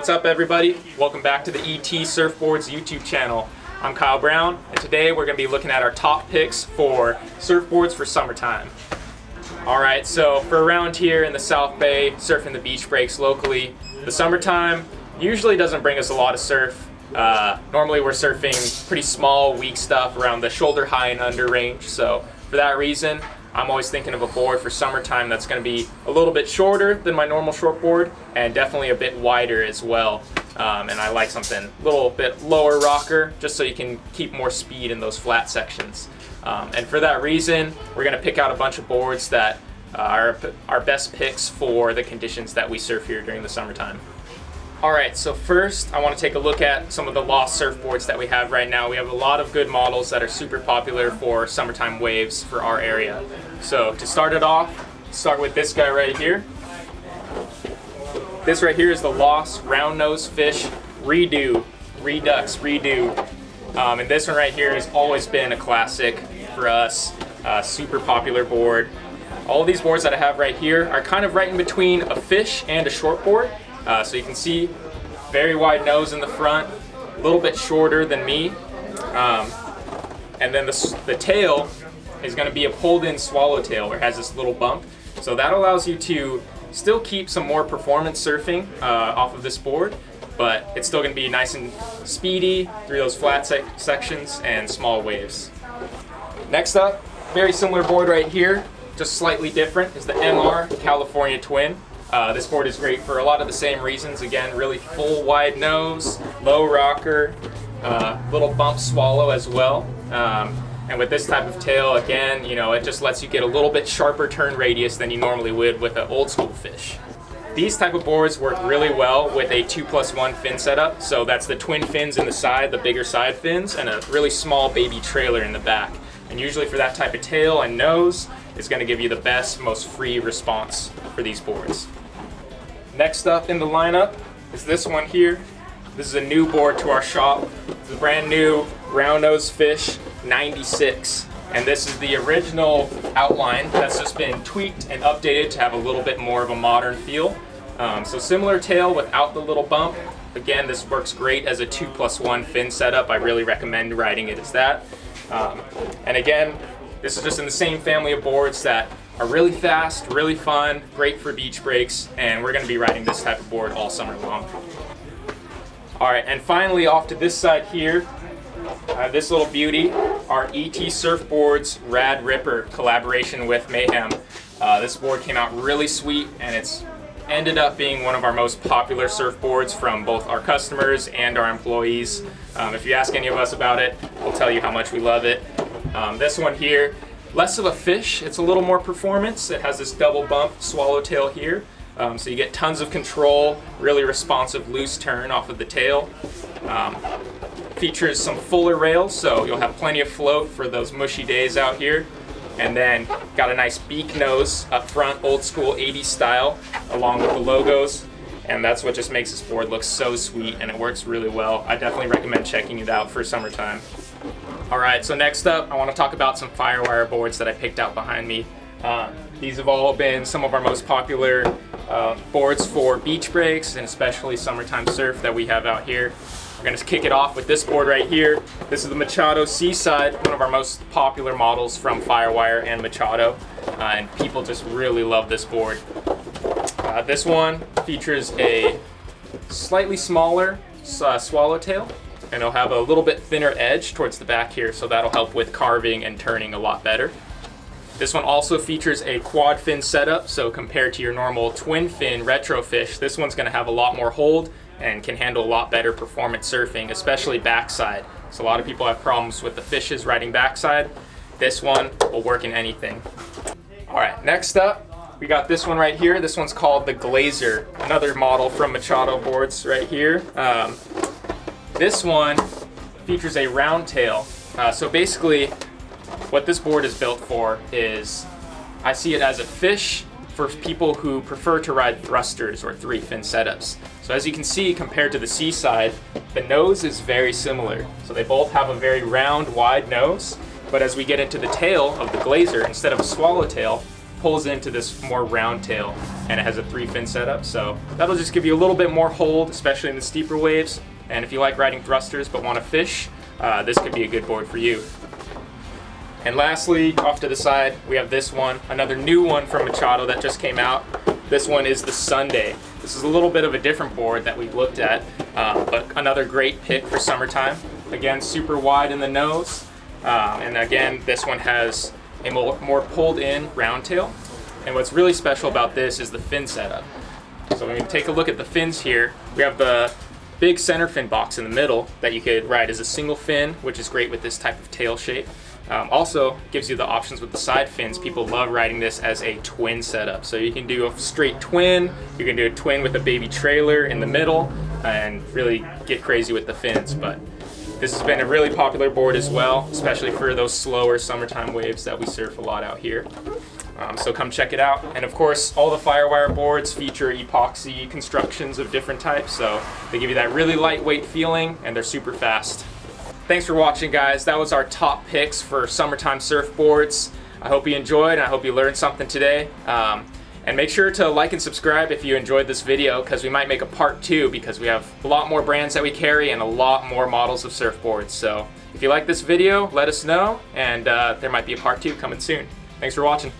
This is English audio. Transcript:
What's up, everybody? Welcome back to the ET Surfboards YouTube channel. I'm Kyle Brown, and today we're going to be looking at our top picks for surfboards for summertime. Alright, so for around here in the South Bay, surfing the beach breaks locally, the summertime usually doesn't bring us a lot of surf. Normally we're surfing pretty small, weak stuff around the shoulder high and under range, so for that reason, I'm always thinking of a board for summertime that's going to be a little bit shorter than my normal shortboard and definitely a bit wider as well. And I like something a little bit lower rocker just so you can keep more speed in those flat sections. And for that reason, we're going to pick out a bunch of boards that are our best picks for the conditions that we surf here during the summertime. Alright, so first I want to take a look at some of the Lost surfboards that we have right now. We have a lot of good models that are super popular for summertime waves for our area. So to start it off, start with this guy right here. This right here is the Lost Round Nose Fish Redux Redo. And this one right here has always been a classic for us, super popular board. All of these boards that I have right here are kind of right in between a fish and a shortboard. So you can see very wide nose in the front, a little bit shorter than me. And then the tail is going to be a pulled-in swallowtail where it has this little bump. So that allows you to still keep some more performance surfing off of this board, but it's still going to be nice and speedy through those flat sections and small waves. Next up, very similar board right here, just slightly different, is the MR California Twin. This board is great for a lot of the same reasons. Again, really full wide nose, low rocker, little bump swallow as well. And with this type of tail, again, you know, it just lets you get a little bit sharper turn radius than you normally would with an old school fish. These type of boards work really well with a 2+1 fin setup. So that's the twin fins in the side, the bigger side fins, and a really small baby trailer in the back. And usually for that type of tail and nose, it's going to give you the best, most free response for these boards. Next up in the lineup is this one here. This is a new board to our shop. It's a brand new Round Nose Fish 96. And this is the original outline that's just been tweaked and updated to have a little bit more of a modern feel. So similar tail without the little bump. Again, this works great as a 2+1 fin setup. I really recommend riding it as that. And again, this is just in the same family of boards that are really fast, really fun, great for beach breaks, and we're going to be riding this type of board all summer long. Alright, and finally off to this side here, this little beauty, our ET Surfboards Rad Ripper collaboration with Mayhem. This board came out really sweet, and it's ended up being one of our most popular surfboards from both our customers and our employees. If you ask any of us about it, we'll tell you how much we love it. This one here, less of a fish, it's a little more performance. It has this double bump swallowtail here, so you get tons of control, really responsive loose turn off of the tail. Features some fuller rails, so you'll have plenty of float for those mushy days out here. And then got a nice beak nose up front, old school 80s style, along with the logos. And that's what just makes this board look so sweet, and it works really well. I definitely recommend checking it out for summertime. Alright, so next up, I want to talk about some Firewire boards that I picked out behind me. These have all been some of our most popular boards for beach breaks, and especially summertime surf that we have out here. We're going to kick it off with this board right here. This is the Machado Seaside, one of our most popular models from Firewire and Machado, and people just really love this board. This one features a slightly smaller swallowtail, and it'll have a little bit thinner edge towards the back here, so that'll help with carving and turning a lot better. This one also features a quad fin setup, so compared to your normal twin fin retro fish, this one's going to have a lot more hold and can handle a lot better performance surfing, especially backside. So a lot of people have problems with the fishes riding backside. This one will work in anything. Alright, next up, we got this one right here. This one's called the Glazer, another model from Machado boards right here. This one features a round tail. So basically, what this board is built for is, I see it as a fish for people who prefer to ride thrusters or 3-fin setups. So as you can see, compared to the Seaside, the nose is very similar. So they both have a very round, wide nose, but as we get into the tail of the Glazer, instead of a swallowtail, pulls into this more round tail, and it has a 3-fin setup, so that'll just give you a little bit more hold, especially in the steeper waves. And if you like riding thrusters but want to fish, this could be a good board for you. And lastly, off to the side, we have this one, another new one from Machado that just came out. This one is the Sunday. This is a little bit of a different board that we've looked at, but another great pick for summertime. Again, super wide in the nose, and again, this one has a more pulled in round tail. And what's really special about this is the fin setup. So when we take a look at the fins here, we have the big center fin box in the middle that you could ride as a single fin, which is great with this type of tail shape. Also gives you the options with the side fins. People love riding this as a twin setup. So you can do a straight twin, you can do a twin with a baby trailer in the middle, and really get crazy with the fins. But this has been a really popular board as well, especially for those slower summertime waves that we surf a lot out here. So come check it out. And of course, all the Firewire boards feature epoxy constructions of different types, so they give you that really lightweight feeling, and they're super fast. Thanks for watching, guys. That was our top picks for summertime surfboards. I hope you enjoyed, and I hope you learned something today. And make sure to like and subscribe if you enjoyed this video, because we might make a part 2, because we have a lot more brands that we carry and a lot more models of surfboards. So if you like this video, let us know, and there might be a part 2 coming soon. Thanks for watching.